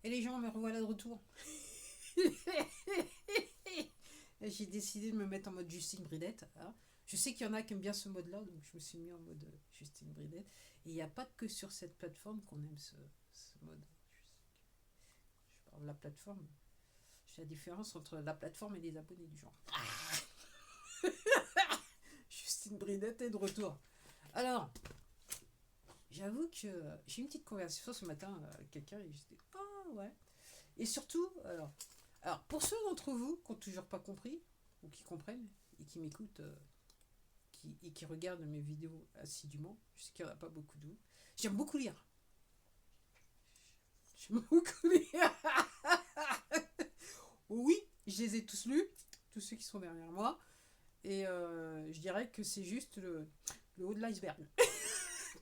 Et les gens, me revoilà de retour. J'ai décidé de me mettre en mode Justine Bridette. Hein. Je sais qu'il y en a qui aiment bien ce mode-là, donc je me suis mis en mode Justine Bridette. Et il n'y a pas que sur cette plateforme qu'on aime ce mode. Je parle de la plateforme. Je sais la différence entre la plateforme et les abonnés du genre. Justine Bridette est de retour. Alors, j'avoue que j'ai eu une petite conversation ce matin avec quelqu'un et j'étais ah ouais. Et surtout, alors pour ceux d'entre vous qui n'ont toujours pas compris ou qui comprennent et qui m'écoutent et qui regardent mes vidéos assidûment, je sais qu'il n'y en a pas beaucoup de vous. J'aime beaucoup lire. J'aime beaucoup lire. Oui, je les ai tous lus, tous ceux qui sont derrière moi. Et je dirais que c'est juste le haut de l'iceberg.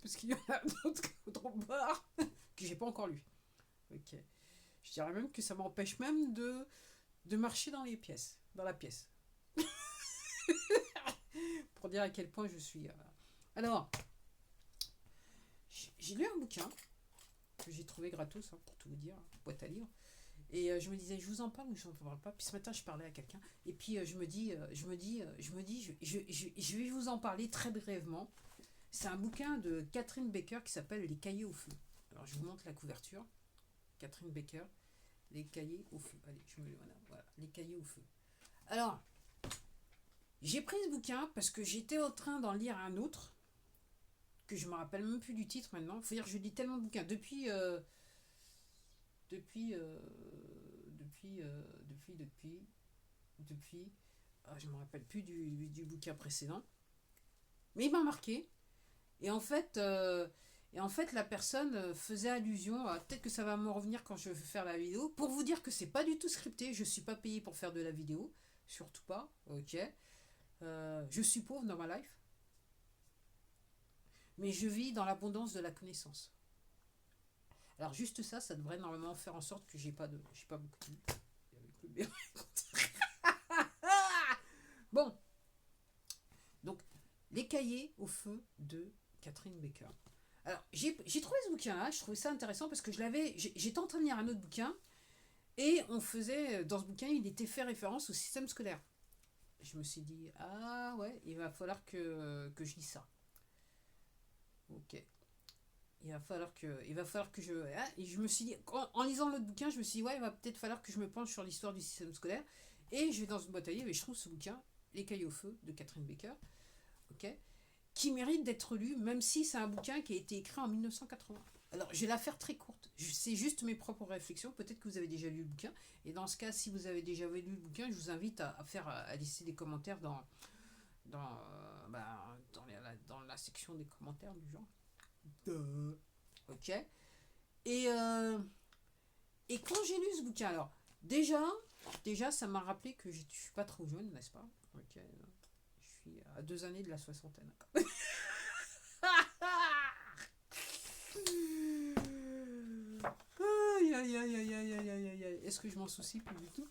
Parce qu'il y en a d'autres bord que j'ai pas encore lu. Ok. Je dirais même que ça m'empêche même de marcher dans les pièces, dans la pièce. Pour dire à quel point je suis. Alors, j'ai lu un bouquin que j'ai trouvé gratos, hein, pour tout vous dire, boîte à livres. Et je me disais, je vous en parle ou je n'en parle pas. Puis ce matin, je parlais à quelqu'un. Et puis je vais vous en parler très brièvement. C'est un bouquin de Catherine Baker qui s'appelle Les cahiers au feu. Alors, je vous montre la couverture. Catherine Baker, Les cahiers au feu. Allez, je me le voilà, Les cahiers au feu. Alors, j'ai pris ce bouquin parce que j'étais en train d'en lire un autre que je me rappelle même plus du titre maintenant. Faut dire que je lis tellement de bouquins depuis depuis je me rappelle plus du bouquin précédent, mais il m'a marqué. Et en fait, la personne faisait allusion à peut-être que ça va me revenir quand je vais faire la vidéo. Pour vous dire que c'est pas du tout scripté, je suis pas payé pour faire de la vidéo, surtout pas. Ok. Je suis pauvre dans ma life, mais je vis dans l'abondance de la connaissance. Alors juste ça, ça devrait normalement faire en sorte que j'ai pas beaucoup de. Bon, donc les cahiers au feu de Catherine Baker. Alors j'ai trouvé ce bouquin-là, je trouvais ça intéressant parce que j'étais en train de lire un autre bouquin et on faisait dans ce bouquin, il était fait référence au système scolaire. Je me suis dit ah ouais, il va falloir que je lis ça. Ok. Il va falloir que je. Ah, et je me suis dit, en lisant l'autre bouquin, je me suis dit, ouais, il va peut-être falloir que je me penche sur l'histoire du système scolaire. Et je vais dans une boîte à livres et je trouve ce bouquin, Les cahiers au feu, de Catherine Baker, ok, qui mérite d'être lu, même si c'est un bouquin qui a été écrit en 1980. Alors, je vais la faire très courte. C'est juste mes propres réflexions. Peut-être que vous avez déjà lu le bouquin. Et dans ce cas, si vous avez déjà lu le bouquin, je vous invite à laisser des commentaires dans la section des commentaires du genre. Ok. Et, euh, et quand j'ai lu ce bouquin, alors, déjà ça m'a rappelé que je suis pas trop jeune, n'est-ce pas? Ok. Je suis à 2 années de la soixantaine. Aïe, aïe, aïe, aïe, aïe, aïe, aïe, aïe, aïe. Est-ce que je m'en soucie plus du tout?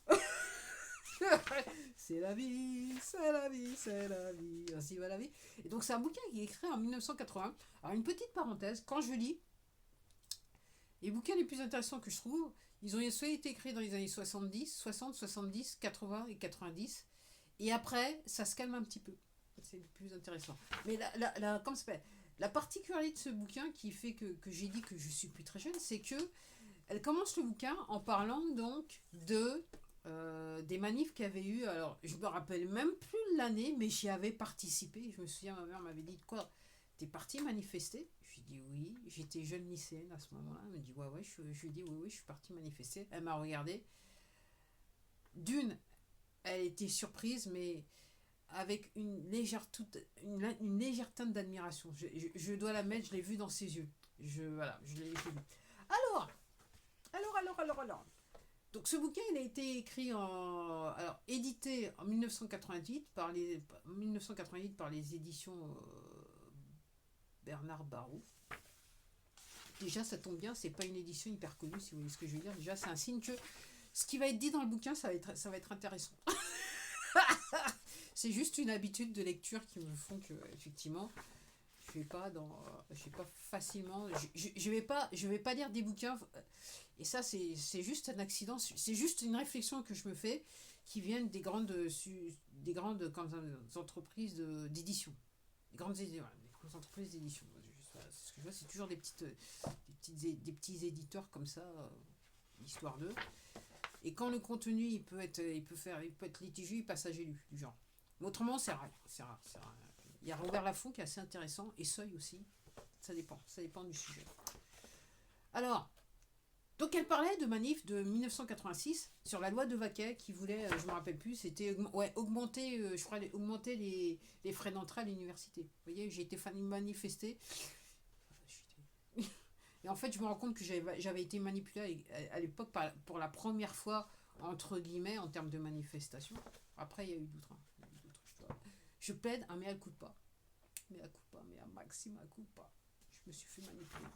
C'est la vie, c'est la vie, c'est la vie. Ainsi va la vie. Et donc, c'est un bouquin qui est écrit en 1980. Alors, une petite parenthèse, quand je lis, les bouquins les plus intéressants que je trouve, ils ont soit été écrits dans les années 70, 60, 70, 80 et 90. Et après, ça se calme un petit peu. C'est le plus intéressant. Mais comment ça s'appelle, la particularité de ce bouquin qui fait que j'ai dit que je suis plus très jeune, c'est que elle commence le bouquin en parlant donc des manifs qu'il y avait eu. Alors, je me rappelle même plus de l'année, mais j'y avais participé. Je me souviens, ma mère m'avait dit quoi? T'es partie manifester? Je lui ai dit oui. J'étais jeune lycéenne à ce moment-là. Elle me dit ouais, ouais. Je lui ai dit oui, oui, je suis partie manifester. Elle m'a regardé. D'une, elle était surprise, mais avec une légère teinte d'admiration. Je dois la mettre, je l'ai vue dans ses yeux. Voilà, je l'ai vue. Alors, alors. Donc ce bouquin, il a été édité en 1988 par les éditions Bernard Barrault. Déjà, ça tombe bien, c'est pas une édition hyper connue, si vous voyez ce que je veux dire. Déjà, c'est un signe que ce qui va être dit dans le bouquin, ça va être intéressant. C'est juste une habitude de lecture qui me font que, effectivement, je vais pas facilement, je vais pas lire des bouquins. Et ça, c'est juste un accident, c'est juste une réflexion que je me fais qui viennent des grandes entreprises d'édition. Des grosses entreprises d'édition. Ce que je vois, c'est toujours des petits éditeurs comme ça, histoire d'eux. Et quand le contenu il peut être litigieux, il passe à J'ai lu, du genre. Mais autrement, c'est rare. C'est rare. Il y a Robert Laffont qui est assez intéressant, et Seuil aussi. Ça dépend du sujet. Alors, donc elle parlait de manif de 1986 sur la loi de Vaquet qui voulait, je me rappelle plus, c'était augmenter, je crois, augmenter les frais d'entrée à l'université. Vous voyez, j'ai été manifester. Et en fait, je me rends compte que j'avais été manipulée à l'époque pour la première fois, entre guillemets, en termes de manifestation. Après, il y a eu d'autres. Je plaide un mea culpa. Mea culpa, mea maxima culpa. Je me suis fait manipuler.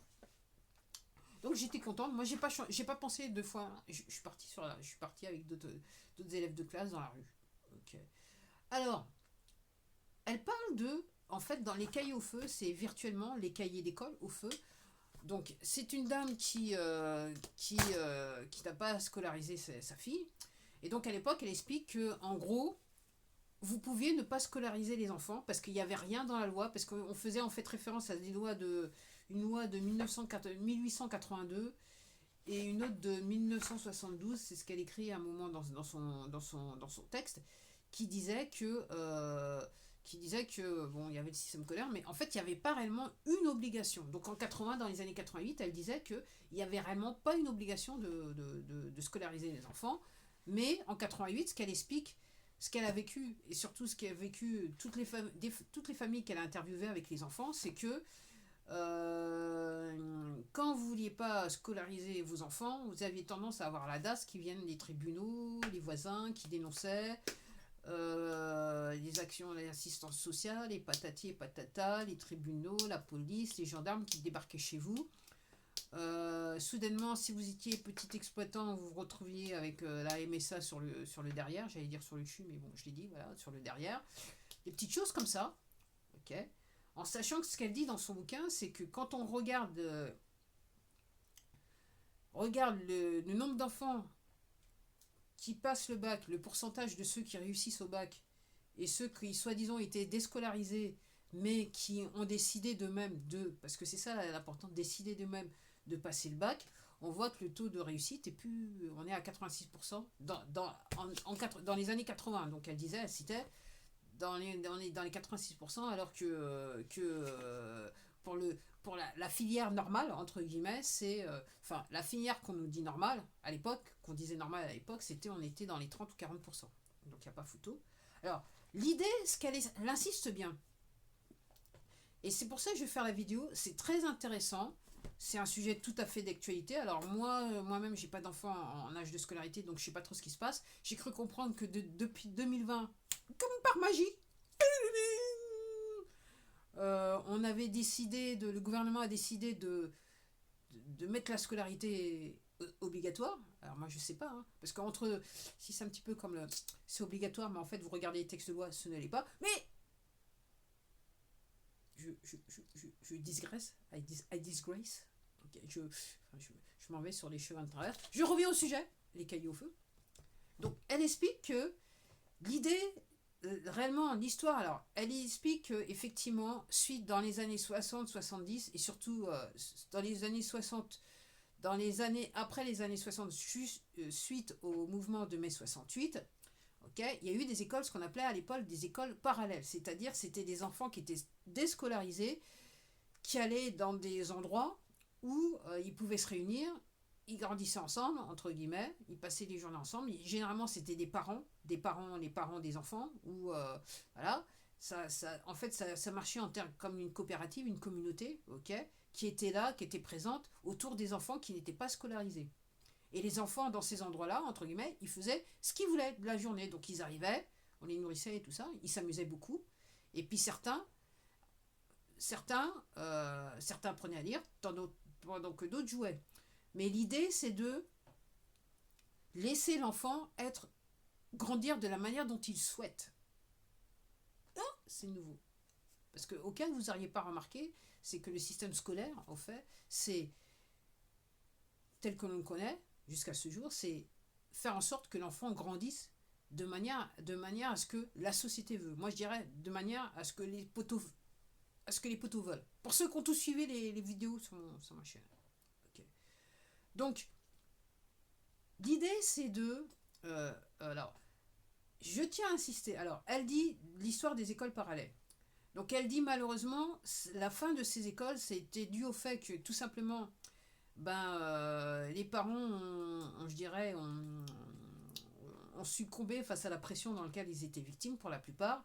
Donc j'étais contente. Moi, j'ai pas pensé deux fois. Je suis partie avec d'autres élèves de classe dans la rue. Ok. Alors, elle parle en fait, dans les cahiers au feu, c'est virtuellement les cahiers d'école au feu. Donc, c'est une dame qui n'a pas scolarisé sa fille. Et donc, à l'époque, elle explique que, en gros, vous pouviez ne pas scolariser les enfants parce qu'il n'y avait rien dans la loi, parce qu'on faisait en fait référence à une loi de 1882 et une autre de 1972, c'est ce qu'elle écrit à un moment dans son texte, qui disait que bon, il y avait le système scolaire, mais en fait, il n'y avait pas réellement une obligation. Donc en 80, dans les années 88, elle disait qu'il n'y avait réellement pas une obligation de scolariser les enfants, mais en 88, ce qu'elle explique, ce qu'elle a vécu, et surtout ce qu'elle a vécu, toutes les familles qu'elle a interviewées avec les enfants, c'est que quand vous ne vouliez pas scolariser vos enfants, vous aviez tendance à avoir la DAS qui viennent des tribunaux, les voisins qui dénonçaient, les actions, l'assistance sociale, les patati et patata, les tribunaux, la police, les gendarmes qui débarquaient chez vous. Soudainement, si vous étiez petit exploitant, vous vous retrouviez avec la MSA sur le derrière, j'allais dire sur le dessus, mais bon, je l'ai dit, voilà, sur le derrière. Des petites choses comme ça, ok. En sachant que ce qu'elle dit dans son bouquin, c'est que quand on regarde le nombre d'enfants qui passent le bac, le pourcentage de ceux qui réussissent au bac, et ceux qui, soi-disant, étaient déscolarisés, mais qui ont décidé d'eux-mêmes parce que c'est ça l'important, décider d'eux-mêmes de passer le bac, on voit que le taux de réussite est plus. On est à 86% dans les années 80. Donc elle citait dans les 86%, alors que pour la filière normale, entre guillemets, c'est. Enfin, la filière qu'on nous dit normale, à l'époque, qu'on disait normale à l'époque, on était dans les 30 ou 40%. Donc il n'y a pas photo. Alors, l'idée, elle insiste bien. Et c'est pour ça que je vais faire la vidéo. C'est très intéressant. C'est un sujet tout à fait d'actualité. Alors moi-même, j'ai pas d'enfant en âge de scolarité, donc je sais pas trop ce qui se passe. J'ai cru comprendre que depuis 2020, comme par magie, le gouvernement a décidé de mettre la scolarité obligatoire. Alors moi je sais pas, hein, parce qu'entre, si c'est un petit peu comme c'est obligatoire, mais en fait vous regardez les textes de loi, ce ne l'est pas. Mais je disgrace, I disgrace. Okay, je m'en vais sur les chemins de travers. Je reviens au sujet, les cailloux au feu. Donc elle explique que l'idée, réellement l'histoire, alors elle explique que effectivement, suite dans les années 60-70 et surtout dans les années 60, après les années 60, suite au mouvement de mai 68, okay, il y a eu des écoles, ce qu'on appelait à l'époque des écoles parallèles, c'est-à-dire c'était des enfants qui étaient déscolarisés, qui allaient dans des endroits où ils pouvaient se réunir, ils grandissaient ensemble, entre guillemets, ils passaient les journées ensemble. Généralement, c'était les parents des enfants, ou voilà. En fait, ça marchait en termes comme une coopérative, une communauté, ok, qui était là, qui était présente autour des enfants qui n'étaient pas scolarisés. Et les enfants, dans ces endroits-là, entre guillemets, ils faisaient ce qu'ils voulaient de la journée. Donc, ils arrivaient, on les nourrissait et tout ça, ils s'amusaient beaucoup. Et puis, certains prenaient à lire, pendant que d'autres jouaient. Mais l'idée, c'est de laisser l'enfant grandir de la manière dont il souhaite. Ah, c'est nouveau. Parce qu'au cas où vous n'auriez pas remarqué, c'est que le système scolaire, en fait, c'est tel que l'on le connaît jusqu'à ce jour, c'est faire en sorte que l'enfant grandisse de manière à ce que la société veut. Moi, je dirais de manière à ce que les poteaux veulent. Pour ceux qui ont tous suivi les vidéos sur ma chaîne. Ok. Donc, l'idée, c'est de... alors, je tiens à insister. Alors, elle dit l'histoire des écoles parallèles. Donc, elle dit malheureusement, la fin de ces écoles, c'était dû au fait que tout simplement, les parents, je dirais, ont succombé face à la pression dans laquelle ils étaient victimes pour la plupart.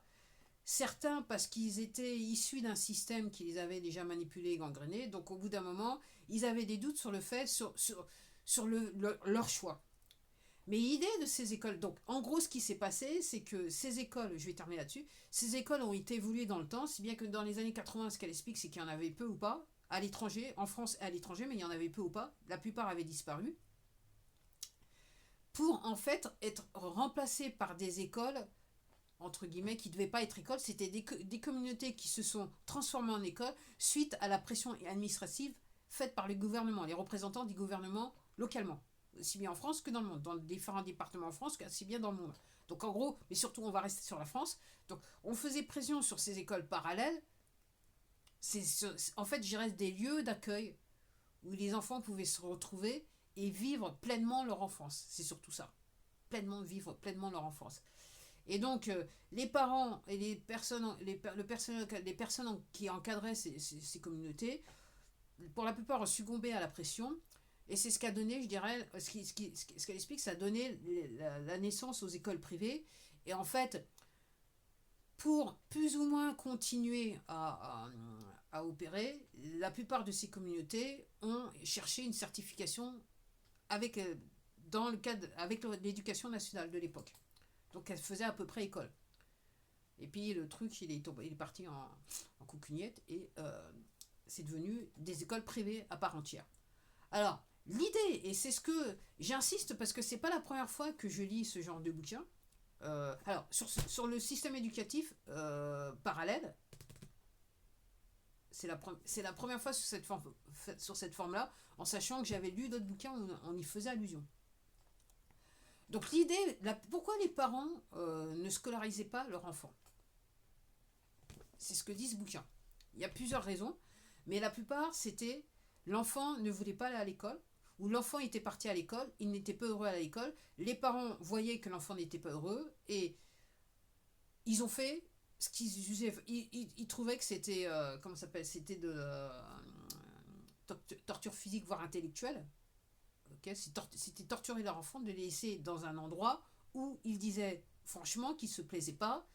Certains parce qu'ils étaient issus d'un système qui les avait déjà manipulés et gangrénés. Donc, au bout d'un moment, ils avaient des doutes sur le fait, sur leur choix. Mais l'idée de ces écoles, donc en gros ce qui s'est passé, c'est que ces écoles, je vais terminer là-dessus, ces écoles ont été évoluées dans le temps, si bien que dans les années 80, ce qu'elle explique, c'est qu'il y en avait peu ou pas, à l'étranger, en France et à l'étranger, mais il y en avait peu ou pas, la plupart avaient disparu, pour en fait être remplacées par des écoles, entre guillemets, qui ne devaient pas être écoles, c'était des communautés qui se sont transformées en écoles suite à la pression administrative faite par le gouvernement, les représentants du gouvernement localement. Aussi bien en France que dans le monde, dans les différents départements en France, aussi bien dans le monde. Donc en gros, mais surtout on va rester sur la France, donc on faisait pression sur ces écoles parallèles, en fait je dirais des lieux d'accueil où les enfants pouvaient se retrouver et vivre pleinement leur enfance, c'est surtout ça, vivre pleinement leur enfance. Et donc les parents et les personnes qui encadraient ces communautés, pour la plupart ont succombé à la pression. Et c'est ce qu'a donné, je dirais, ce qu'elle explique, ça a donné la naissance aux écoles privées. Et en fait, pour plus ou moins continuer à opérer, la plupart de ces communautés ont cherché une certification dans le cadre, avec l'éducation nationale de l'époque. Donc elle faisait à peu près école. Et puis le truc, il est parti en coucougnette et c'est devenu des écoles privées à part entière. Alors, l'idée, et c'est ce que j'insiste parce que c'est pas la première fois que je lis ce genre de bouquin. Alors, sur le système éducatif parallèle, c'est la première fois sur cette forme-là, en sachant que j'avais lu d'autres bouquins où on y faisait allusion. Donc l'idée, pourquoi les parents ne scolarisaient pas leur enfant? C'est ce que dit ce bouquin. Il y a plusieurs raisons, mais la plupart, c'était l'enfant ne voulait pas aller à l'école, ou l'enfant était parti à l'école, il n'était pas heureux à l'école, les parents voyaient que l'enfant n'était pas heureux, et ils ont fait ce qu'ils usaient. Ils trouvaient que c'était, comment ça s'appelle, c'était de torture physique, voire intellectuelle. Okay, c'était torturer leur enfant de les laisser dans un endroit où ils disaient franchement qu'ils ne se plaisaient pas.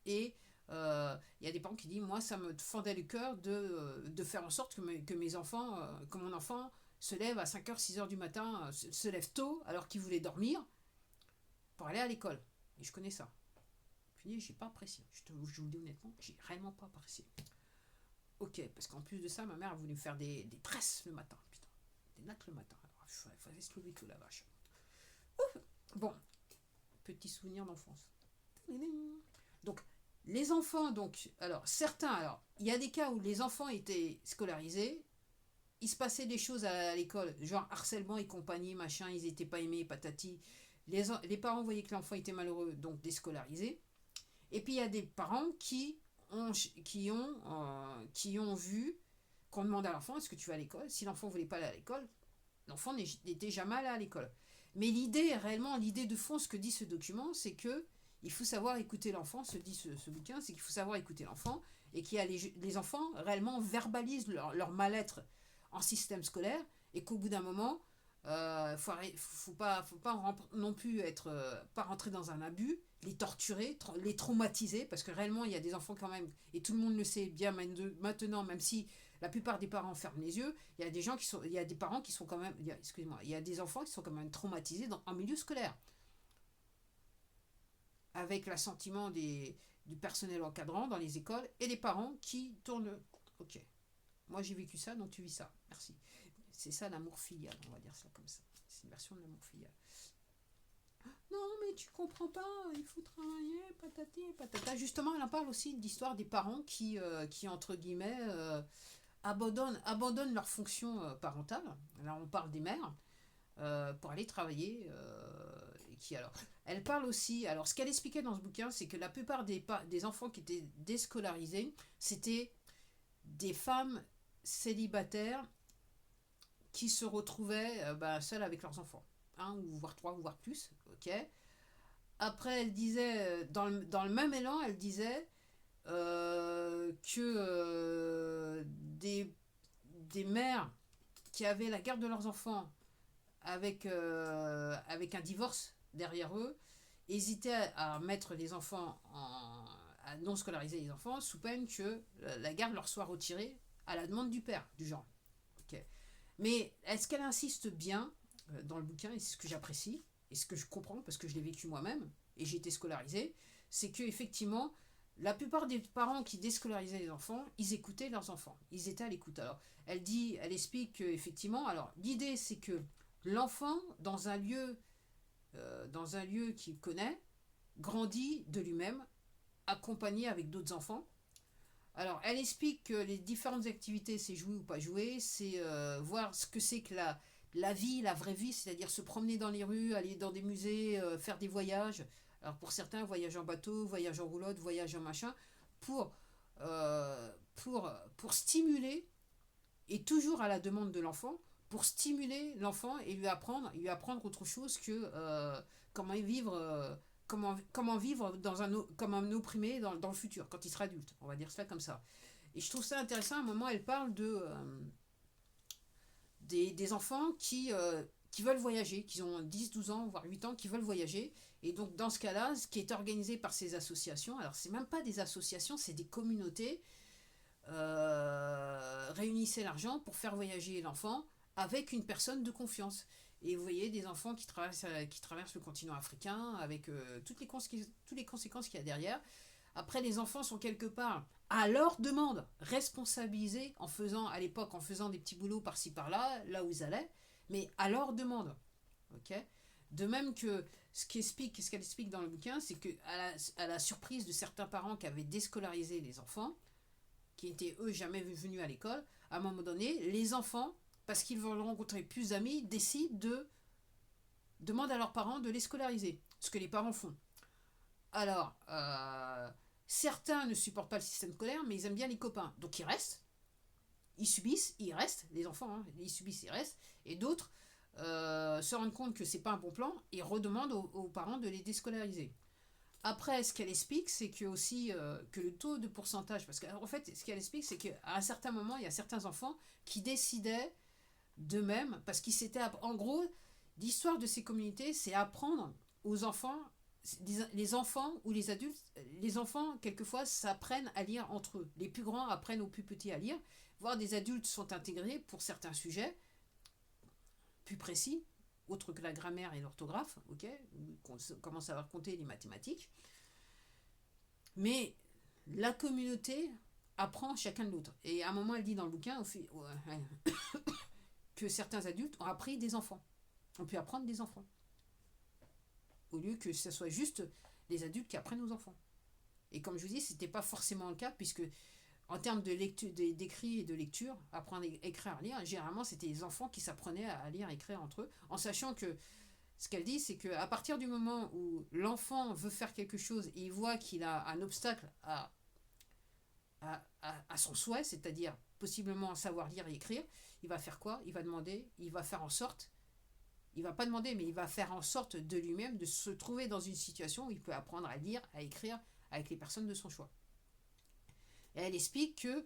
Et y a des parents qui disent moi ça me fendait le cœur de faire en sorte que mes enfants, que mon enfant se lève à 5h, 6h du matin, se lève tôt alors qu'il voulait dormir pour aller à l'école. Et je connais ça. Puis j'ai pas apprécié. Je vous le dis honnêtement, j'ai réellement pas apprécié. Ok, parce qu'en plus de ça, ma mère a voulu me faire des tresses le matin. Putain, des nattes le matin. Il fallait se lever tout la vache. Bon, petit souvenir d'enfance. Donc, les enfants, alors, il y a des cas où les enfants étaient scolarisés, il se passait des choses à l'école, genre harcèlement et compagnie, machin, ils n'étaient pas aimés, patati. Les parents voyaient que l'enfant était malheureux, donc déscolarisés. Et puis, il y a des parents qui ont vu qu'on demandait à l'enfant, est-ce que tu vas à l'école? Si l'enfant ne voulait pas aller à l'école, l'enfant n'était jamais allé à l'école. Mais l'idée de fond, ce que dit ce document, c'est que il faut savoir écouter l'enfant, se dit ce bouquin, c'est qu'il faut savoir écouter l'enfant, et qu'il y a les enfants réellement verbalisent leur mal-être en système scolaire, et qu'au bout d'un moment, faut pas non plus pas rentrer dans un abus, les torturer, les traumatiser, parce que réellement, il y a des enfants quand même, et tout le monde le sait bien maintenant, même si la plupart des parents ferment les yeux, il y a des parents qui sont quand même, il y a des enfants qui sont quand même traumatisés en milieu scolaire, avec l'assentiment du personnel encadrant dans les écoles et des parents qui tournent. Ok, moi j'ai vécu ça, donc tu vis ça. Merci. C'est ça l'amour filial, on va dire ça comme ça. C'est une version de l'amour filial. Non, mais tu comprends pas, il faut travailler, patati, patata. Justement, elle en parle aussi de l'histoire des parents qui entre guillemets, abandonnent leur fonction parentale. Là, on parle des mères. pour aller travailler. Et qui alors, elle parle aussi, alors ce qu'elle expliquait dans ce bouquin, c'est que la plupart des enfants qui étaient déscolarisés, c'était des femmes célibataires qui se retrouvaient seules avec leurs enfants. Un, ou voire trois, ou voire plus. Ok. Après, elle disait, dans le même élan, elle disait que des mères qui avaient la garde de leurs enfants avec un divorce derrière eux, hésitaient à mettre les enfants à non scolariser les enfants sous peine que la garde leur soit retirée à la demande du père, du genre. Okay. Mais est-ce qu'elle insiste bien dans le bouquin, et c'est ce que j'apprécie, et ce que je comprends parce que je l'ai vécu moi-même, et j'ai été scolarisée, c'est que effectivement, la plupart des parents qui déscolarisaient les enfants, ils écoutaient leurs enfants, ils étaient à l'écoute. Alors, elle explique qu'effectivement, alors l'idée c'est que l'enfant, dans un lieu qu'il connaît, grandit de lui-même, accompagné avec d'autres enfants. Alors, elle explique que les différentes activités, c'est jouer ou pas jouer, c'est voir ce que c'est que la vie, la vraie vie, c'est-à-dire se promener dans les rues, aller dans des musées, faire des voyages. Alors, pour certains, voyage en bateau, voyage en roulotte, voyage en machin, pour, pour stimuler, et toujours à la demande de l'enfant, pour stimuler l'enfant et lui apprendre autre chose que comment vivre. Comment vivre comme un opprimé dans le futur, quand il sera adulte. On va dire cela comme ça. Et je trouve ça intéressant. À un moment, elle parle des enfants qui veulent voyager, qui ont 10 12 ans, voire 8 ans, qui veulent voyager. Et donc, dans ce cas-là, ce qui est organisé par ces associations, alors c'est même pas des associations, c'est des communautés, réunissaient l'argent pour faire voyager l'enfant avec une personne de confiance. Et vous voyez des enfants qui traversent le continent africain avec toutes les conséquences qu'il y a derrière. Après, les enfants sont quelque part, à leur demande, responsabilisés à l'époque, en faisant des petits boulots par-ci par-là, là où ils allaient, mais à leur demande. Okay. De même que ce qu'elle explique dans le bouquin, c'est que à la surprise de certains parents qui avaient déscolarisé les enfants, qui étaient eux jamais venus à l'école, à un moment donné, les enfants, parce qu'ils veulent rencontrer plus d'amis, décident de demander à leurs parents de les scolariser, ce que les parents font. Alors, certains ne supportent pas le système scolaire, mais ils aiment bien les copains, donc ils restent, ils subissent, ils restent, les enfants, hein, ils subissent, ils restent, et d'autres se rendent compte que c'est pas un bon plan et redemandent aux parents de les déscolariser. Après, ce qu'elle explique, c'est que aussi que le taux de pourcentage, parce qu'en fait, ce qu'elle explique, c'est qu'à un certain moment, il y a certains enfants qui décidaient d'eux-mêmes, parce qu'ils s'étaient, en gros, l'histoire de ces communautés, c'est apprendre aux enfants, les enfants ou les adultes, les enfants, quelquefois, s'apprennent à lire entre eux. Les plus grands apprennent aux plus petits à lire, voire des adultes sont intégrés pour certains sujets plus précis, autre que la grammaire et l'orthographe, ok, on commence à compter les mathématiques. Mais la communauté apprend chacun de l'autre. Et à un moment, elle dit dans le bouquin que certains adultes ont appris des enfants. On peut apprendre des enfants. Au lieu que ce soit juste les adultes qui apprennent aux enfants. Et comme je vous dis, ce n'était pas forcément le cas, puisque en termes de lecture, d'écrit et de lecture, apprendre à écrire, à lire, généralement, c'était les enfants qui s'apprenaient à lire et écrire entre eux, en sachant que ce qu'elle dit, c'est qu'à partir du moment où l'enfant veut faire quelque chose et il voit qu'il a un obstacle à son souhait, c'est-à-dire possiblement savoir lire et écrire, il va faire quoi? Il va demander, il va faire en sorte, il va pas demander, mais il va faire en sorte de lui-même de se trouver dans une situation où il peut apprendre à lire, à écrire avec les personnes de son choix. Et elle explique que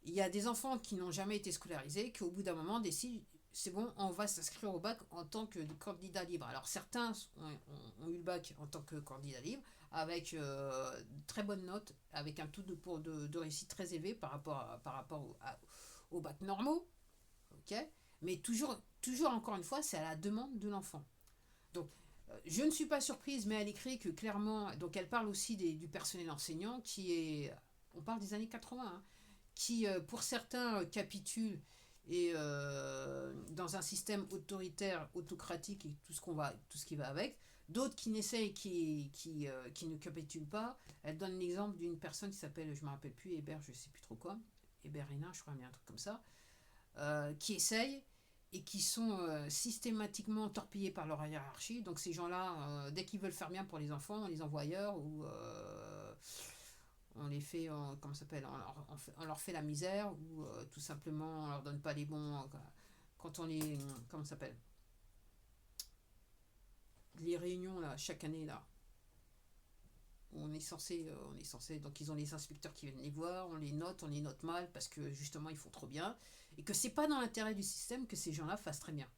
il y a des enfants qui n'ont jamais été scolarisés, qui au bout d'un moment décident, c'est bon, on va s'inscrire au bac en tant que candidat libre. Alors certains ont eu le bac en tant que candidat libre, avec très bonnes notes, avec un taux de réussite très élevé par rapport au bac normaux. Okay, mais toujours encore une fois, c'est à la demande de l'enfant. Donc, je ne suis pas surprise, mais elle écrit que clairement, donc elle parle aussi du personnel enseignant qui est, on parle des années 80, hein, qui pour certains capitule et dans un système autoritaire, autocratique et tout ce qui va avec. D'autres qui n'essayent, qui ne capitulent pas. Elle donne l'exemple d'une personne qui s'appelle, je ne me rappelle plus, Hébert, je ne sais plus trop quoi, Hébert Hénin, je crois, mais un truc comme ça, qui essaye et qui sont systématiquement torpillés par leur hiérarchie. Donc ces gens-là, dès qu'ils veulent faire bien pour les enfants, on les envoie ailleurs ou on les fait, comment ça s'appelle, on leur fait la misère ou tout simplement on leur donne pas les bons. Quand on les, comment ça s'appelle, les réunions là, chaque année là, où on est censé, donc ils ont les inspecteurs qui viennent les voir, on les note mal parce que justement ils font trop bien et que c'est pas dans l'intérêt du système que ces gens-là fassent très bien.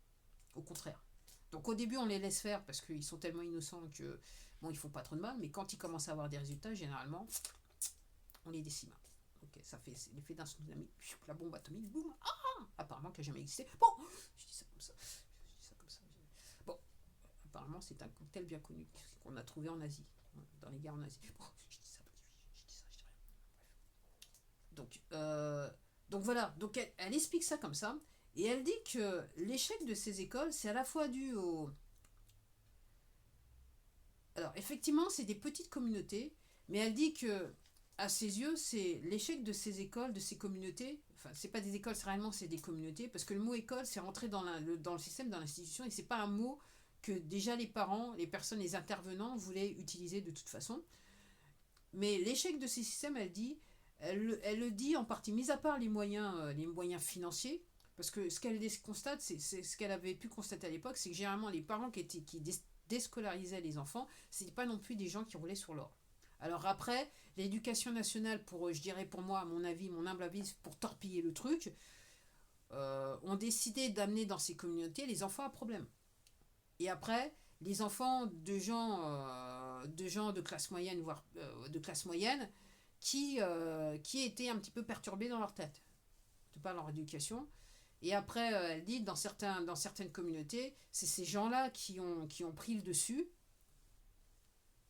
Au contraire. Donc au début, on les laisse faire parce qu'ils sont tellement innocents que bon, ils font pas trop de mal, mais quand ils commencent à avoir des résultats, généralement, on les décime. Ok, ça fait l'effet d'un tsunami, la bombe atomique, boum, apparemment qui n'a jamais existé. Bon, je dis ça comme ça, je dis ça comme ça. Bon, apparemment c'est un cocktail bien connu qu'on a trouvé en Asie, dans les guerres en Asie. Bon, je dis ça, je dis rien. Donc voilà, donc elle explique ça comme ça. Et elle dit que l'échec de ces écoles, c'est à la fois dû au... Alors, effectivement, c'est des petites communautés, mais elle dit que, à ses yeux, c'est l'échec de ces écoles, de ces communautés. Enfin, c'est pas des écoles, c'est réellement c'est des communautés, parce que le mot école, c'est rentré dans le système, dans l'institution, et c'est pas un mot que déjà les parents, les personnes, les intervenants voulaient utiliser de toute façon. Mais l'échec de ces systèmes, elle le dit en partie, mis à part les moyens financiers, parce que ce qu'elle constate, c'est ce qu'elle avait pu constater à l'époque, c'est que généralement les parents qui déscolarisaient les enfants, c'était pas non plus des gens qui roulaient sur l'or. Alors après, l'éducation nationale, je dirais pour moi, à mon avis, mon humble avis, pour torpiller le truc, ont décidé d'amener dans ces communautés les enfants à problème. Et après, les enfants de gens de classe moyenne, voire de classe moyenne, qui étaient un petit peu perturbés dans leur tête, de par leur éducation. Et après, elle dit, dans certaines communautés, c'est ces gens-là qui ont pris le dessus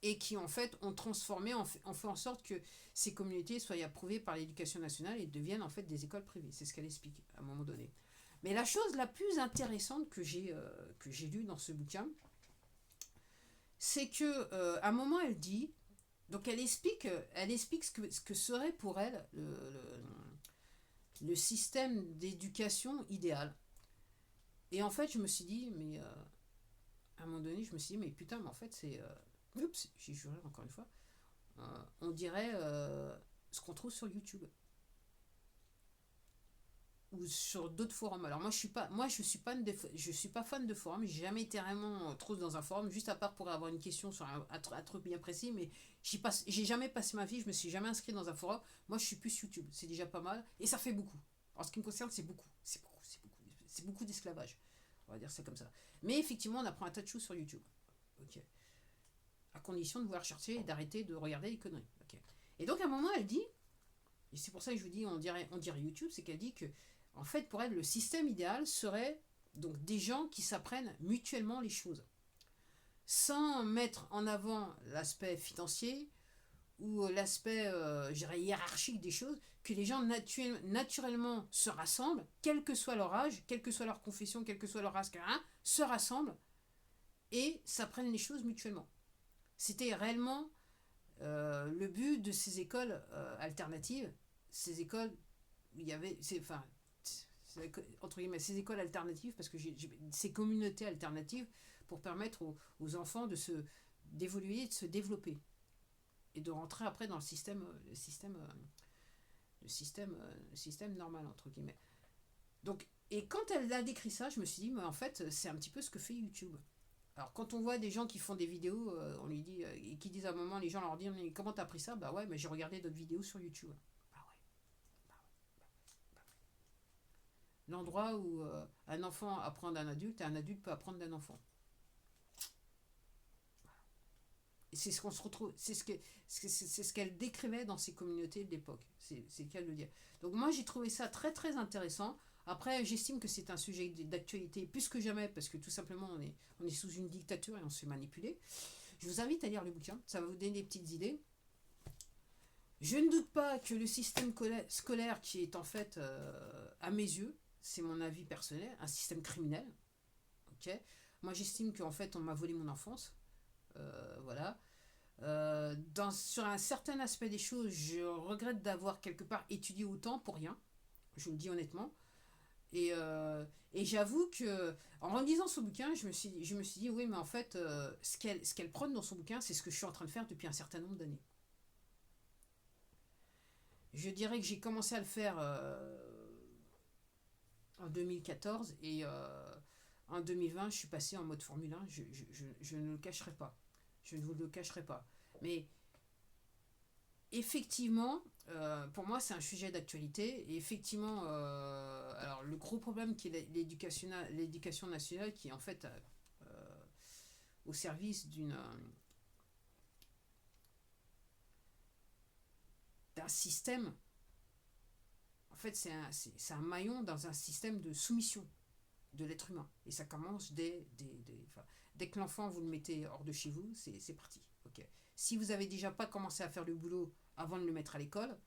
et qui, en fait, ont transformé, ont fait en sorte que ces communautés soient approuvées par l'éducation nationale et deviennent, en fait, des écoles privées. C'est ce qu'elle explique, à un moment donné. Mais la chose la plus intéressante que j'ai lue dans ce bouquin, c'est que à un moment, elle dit... Donc elle explique ce que serait pour elle le système d'éducation idéal. Et en fait, je me suis dit, mais à un moment donné, je me suis dit, mais putain, mais en fait, c'est. Oups, j'ai juré encore une fois. On dirait ce qu'on trouve sur YouTube ou sur d'autres forums. Alors je suis pas fan de forums. J'ai jamais été vraiment trop dans un forum, juste à part pour avoir une question sur un truc bien précis, mais j'ai jamais passé ma vie, je me suis jamais inscrit dans un forum. Moi, je suis plus YouTube, c'est déjà pas mal et ça fait beaucoup. En ce qui me concerne, c'est beaucoup d'esclavage. On va dire ça comme ça. Mais effectivement, on apprend un tas de choses sur YouTube. Ok. À condition de vouloir chercher et d'arrêter de regarder les conneries. Ok. Et donc à un moment, elle dit, et c'est pour ça que je vous dis, on dirait YouTube, c'est qu'elle dit que en fait, pour elle, le système idéal serait donc des gens qui s'apprennent mutuellement les choses, sans mettre en avant l'aspect financier ou l'aspect hiérarchique des choses, que les gens naturellement se rassemblent, quel que soit leur âge, quelle que soit leur confession, quel que soit leur race, se rassemblent et s'apprennent les choses mutuellement. C'était réellement le but de ces écoles alternatives, ces écoles où il y avait... entre guillemets, ces écoles alternatives, parce que ces communautés alternatives pour permettre aux enfants d'évoluer, de se développer et de rentrer après dans le système normal, entre guillemets. Donc, et quand elle a décrit ça, je me suis dit, mais en fait, c'est un petit peu ce que fait YouTube. Alors, quand on voit des gens qui font des vidéos, on lui dit, et qui disent à un moment, les gens leur disent, mais comment t'as appris ça? Bah ouais, mais j'ai regardé d'autres vidéos sur YouTube. Bah ouais. L'endroit où un enfant apprend d'un adulte et un adulte peut apprendre d'un enfant. Et c'est ce qu'on se retrouve, c'est ce qu'elle décrivait dans ces communautés de l'époque. C'est le cas de le dire. Donc moi j'ai trouvé ça très très intéressant. Après j'estime que c'est un sujet d'actualité plus que jamais parce que tout simplement on est sous une dictature et on se fait manipuler. Je vous invite à lire le bouquin, ça va vous donner des petites idées. Je ne doute pas que le système scolaire qui est en fait, à mes yeux, c'est mon avis personnel, un système criminel. Ok. Moi j'estime qu'en fait on m'a volé mon enfance. Voilà. Sur un certain aspect des choses, je regrette d'avoir quelque part étudié autant pour rien. Je vous le dis honnêtement. Et j'avoue que en relisant son bouquin, je me suis dit, oui, mais en fait, ce qu'elle prône dans son bouquin, c'est ce que je suis en train de faire depuis un certain nombre d'années. Je dirais que j'ai commencé à le faire en 2014 et en 2020, je suis passé en mode Formule 1. Je ne le cacherai pas. Je ne vous le cacherai pas. Mais effectivement, pour moi, c'est un sujet d'actualité. Et effectivement, alors le gros problème qui est l'éducation nationale, qui est en fait au service d'un système. En fait, c'est un maillon dans un système de soumission de l'être humain. Et ça commence dès que l'enfant, vous le mettez hors de chez vous, c'est parti. Okay. Si vous avez déjà pas commencé à faire le boulot avant de le mettre à l'école,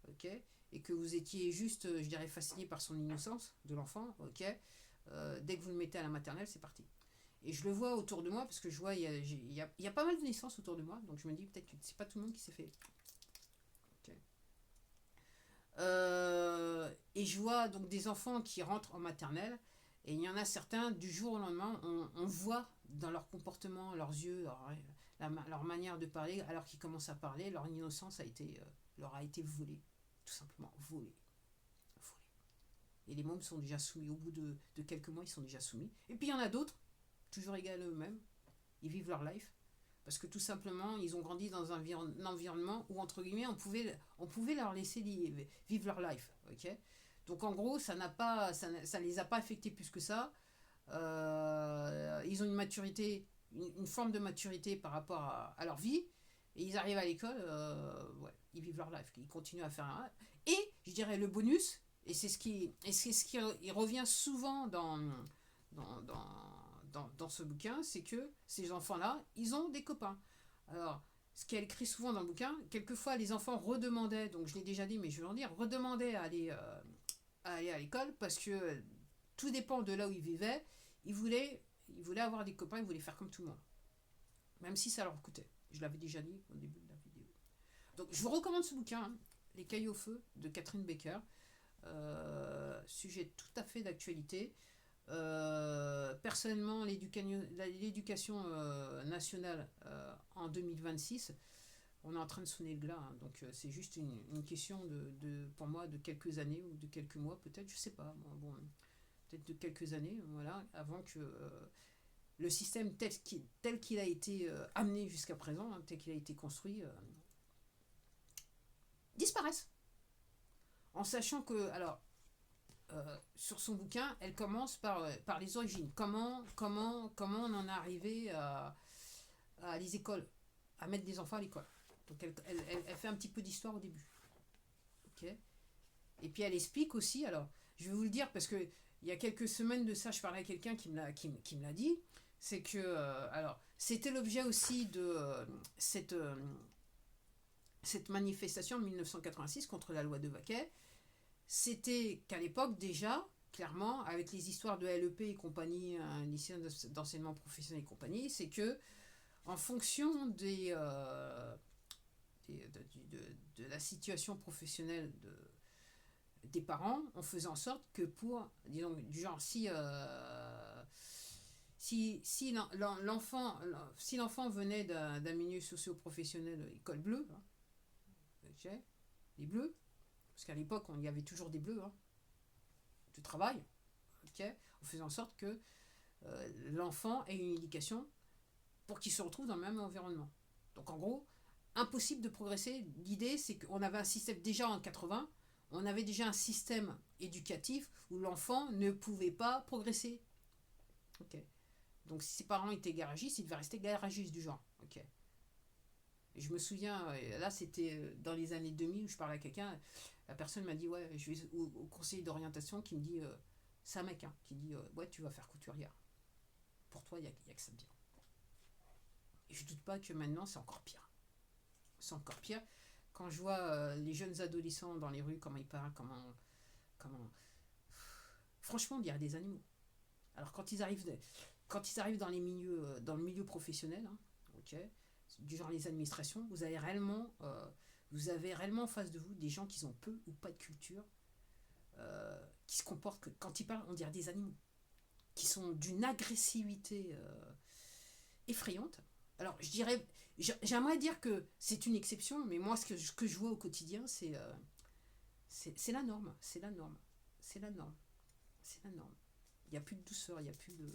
okay, et que vous étiez juste, je dirais, fasciné par son innocence de l'enfant, okay, dès que vous le mettez à la maternelle, c'est parti. Et je le vois autour de moi, parce que je vois, il y a pas mal de naissances autour de moi, donc je me dis peut-être que c'est pas tout le monde qui s'est fait. Okay. Et je vois donc des enfants qui rentrent en maternelle, et il y en a certains, du jour au lendemain, on voit dans leur comportement, leurs yeux, leur manière de parler, alors qu'ils commencent à parler, leur innocence leur a été volée. Tout simplement, volée. Et les mômes sont déjà soumis. Au bout de quelques mois, ils sont déjà soumis. Et puis il y en a d'autres, toujours égales à eux-mêmes. Ils vivent leur life. Parce que tout simplement, ils ont grandi dans un environnement où, entre guillemets, on pouvait leur laisser vivre leur life. Okay, donc en gros, ça ne les a pas affectés plus que ça. Ils ont une maturité, une forme de maturité par rapport à leur vie. Et ils arrivent à l'école, ouais, ils vivent leur life. Ils continuent à faire un... Et, je dirais, le bonus, et c'est ce qui il revient souvent dans, dans, dans ce bouquin, c'est que ces enfants-là, ils ont des copains. Alors, ce qu'elle écrit souvent dans le bouquin, quelquefois les enfants redemandaient, donc je l'ai déjà dit, mais je vais en dire, redemandaient à aller à l'école parce que tout dépend de là où ils vivaient. Ils voulaient avoir des copains, ils voulaient faire comme tout le monde. Même si ça leur coûtait. Je l'avais déjà dit au début de la vidéo. Donc je vous recommande ce bouquin, hein, Les Cailloux au feu, de Catherine Baker. Sujet tout à fait d'actualité. Personnellement, l'éducation nationale en 2026, on est en train de sonner le glas. Hein, donc c'est juste une question pour moi, de quelques années ou de quelques mois, peut-être, je sais pas. Bon, peut-être de quelques années, voilà, avant que le système tel qu'il a été amené jusqu'à présent, hein, tel qu'il a été construit, disparaisse. En sachant que, alors, sur son bouquin, elle commence par les origines. Comment on en est arrivé à les écoles, à mettre des enfants à l'école. Donc elle fait un petit peu d'histoire au début. Okay. Et puis elle explique aussi, alors je vais vous le dire parce que il y a quelques semaines de ça, je parlais à quelqu'un qui me l'a dit, c'est que, alors, c'était l'objet aussi de cette manifestation en 1986 contre la loi de Vaquet. C'était qu'à l'époque déjà, clairement, avec les histoires de LEP et compagnie, un lycée d'enseignement professionnel et compagnie, c'est que en fonction de la situation professionnelle des parents, on faisait en sorte que disons, du genre, si l'enfant venait d'un milieu socio-professionnel, école bleue, hein, okay, les bleus, parce qu'à l'époque, il y avait toujours des bleus, hein, de travail, okay, on faisait en sorte que l'enfant ait une éducation pour qu'il se retrouve dans le même environnement. Donc en gros, impossible de progresser. L'idée, c'est qu'on avait un système, déjà en 80, on avait déjà un système éducatif où l'enfant ne pouvait pas progresser. Okay. Donc si ses parents étaient garagistes, il devait rester garagiste du genre. Okay. Et je me souviens, là c'était dans les années 2000 où je parlais à quelqu'un, la personne m'a dit, ouais, je vais au conseiller d'orientation qui me dit, c'est un mec, hein, qui dit, ouais, tu vas faire couturière. Pour toi, il n'y a que ça de bien. Et je ne doute pas que maintenant, c'est encore pire. C'est encore pire. Quand je vois les jeunes adolescents dans les rues, comment ils parlent, comment... Franchement, on dirait des animaux. Alors quand ils arrivent dans le milieu professionnel, hein, okay, du genre les administrations, vous avez réellement en face de vous des gens qui ont peu ou pas de culture, qui se comportent, quand ils parlent, on dirait des animaux, qui sont d'une agressivité effrayante. Alors, j'aimerais dire que c'est une exception, mais moi, ce que je vois au quotidien, c'est la norme. C'est la norme. C'est la norme. C'est la norme. Il n'y a plus de douceur, il n'y a plus de.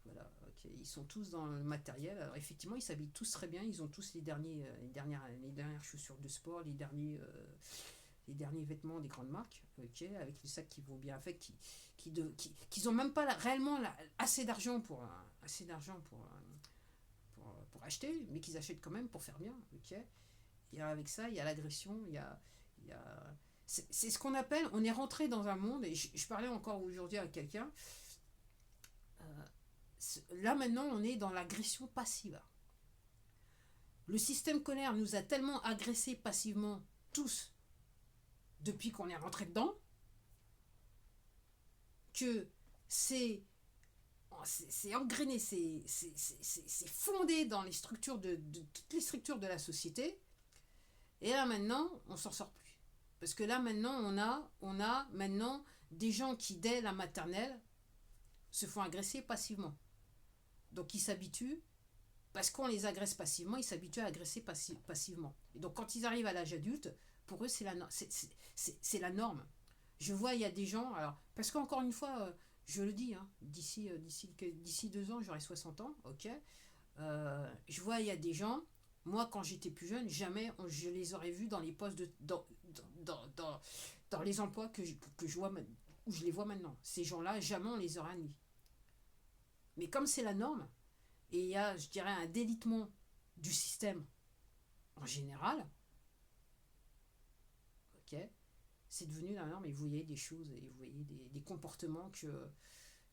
Voilà, ok. Ils sont tous dans le matériel. Alors, effectivement, ils s'habillent tous très bien. Ils ont tous les dernières chaussures de sport, les derniers vêtements des grandes marques, ok, avec les sacs qui vont bien avec, qui ont même pas réellement assez d'argent pour acheter, mais qu'ils achètent quand même pour faire bien, ok. Et avec ça, il y a l'agression, il y a c'est ce qu'on appelle, on est rentré dans un monde, et je parlais encore aujourd'hui à quelqu'un, là maintenant on est dans l'agression passive. Le système scolaire nous a tellement agressés passivement, tous, depuis qu'on est rentré dedans, que c'est engrainé, c'est fondé dans les structures de toutes les structures de la société. Et là maintenant, on s'en sort plus. Parce que là maintenant, on a maintenant des gens qui, dès la maternelle, se font agresser passivement. Donc ils s'habituent, parce qu'on les agresse passivement, ils s'habituent à agresser passivement. Et donc quand ils arrivent à l'âge adulte, pour eux, c'est la norme. Je vois, il y a des gens, alors, parce qu'encore une fois, je le dis, hein, d'ici 2 ans, j'aurai 60 ans, ok. Je vois, il y a des gens, moi, quand j'étais plus jeune, jamais je les aurais vus dans les postes dans les emplois que je vois, où je les vois maintenant. Ces gens-là, jamais on les aurait admis. Mais comme c'est la norme, et il y a, je dirais, un délitement du système en général, ok, c'est devenu la norme, et vous voyez des choses, et vous voyez des comportements que,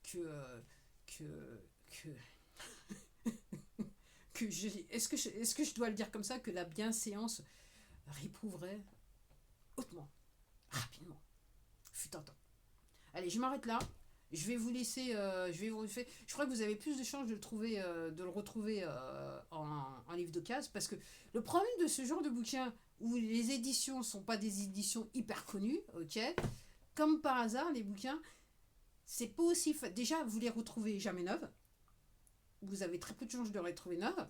que, que, est-ce que je dois le dire comme ça, que la bienséance réprouverait hautement, rapidement, fut un temps. Allez, je m'arrête là. Je vais vous laisser. Je crois que vous avez plus de chances de le retrouver en livre d'occasion, parce que le problème de ce genre de bouquin où les éditions sont pas des éditions hyper connues, ok, comme par hasard, les bouquins, c'est pas aussi. Déjà, vous les retrouvez jamais neuves. Vous avez très peu de chances de les retrouver neuves.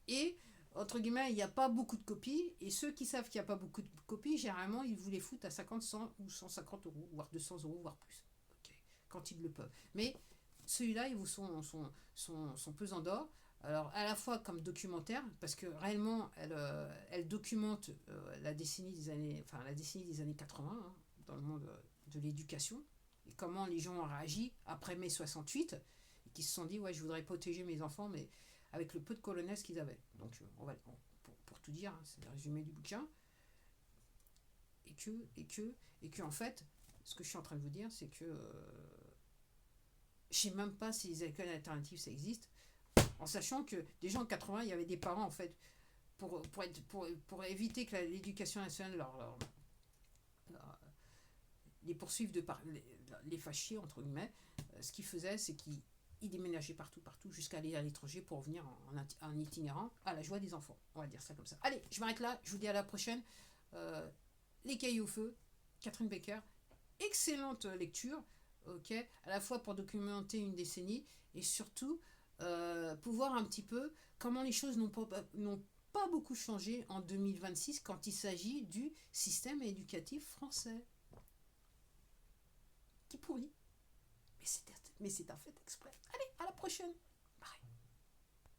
Et, entre guillemets, il n'y a pas beaucoup de copies. Et ceux qui savent qu'il n'y a pas beaucoup de copies, généralement, ils vous les foutent à 50, 100 ou 150 euros, voire 200 euros, voire plus. Okay. Quand ils le peuvent. Mais celui-là, ils vous sont pesant d'or. Alors, à la fois comme documentaire, parce que réellement, elle documente la décennie des années 80, hein, dans le monde de l'éducation, et comment les gens ont réagi après mai 68, et qui se sont dit, ouais, je voudrais protéger mes enfants, mais avec le peu de colonels qu'ils avaient. Donc, pour tout dire, hein, c'est le résumé du bouquin. Et que, en fait, ce que je suis en train de vous dire, c'est que je sais même pas si les écoles alternatives ça existe, en sachant que déjà en 80, il y avait des parents, en fait, pour éviter que l'éducation nationale les poursuive les fâcher, entre guillemets, ce qu'ils faisaient, c'est qu'ils déménageaient partout, jusqu'à aller à l'étranger pour revenir en itinérant à la joie des enfants. On va dire ça comme ça. Allez, je m'arrête là, je vous dis à la prochaine. Les cailloux au feu, Catherine Becker, excellente lecture, ok, à la fois pour documenter une décennie, et surtout pour voir un petit peu comment les choses n'ont pas beaucoup changé en 2026 quand il s'agit du système éducatif français. Qui pourrit. Mais c'est un fait exprès. Allez, à la prochaine.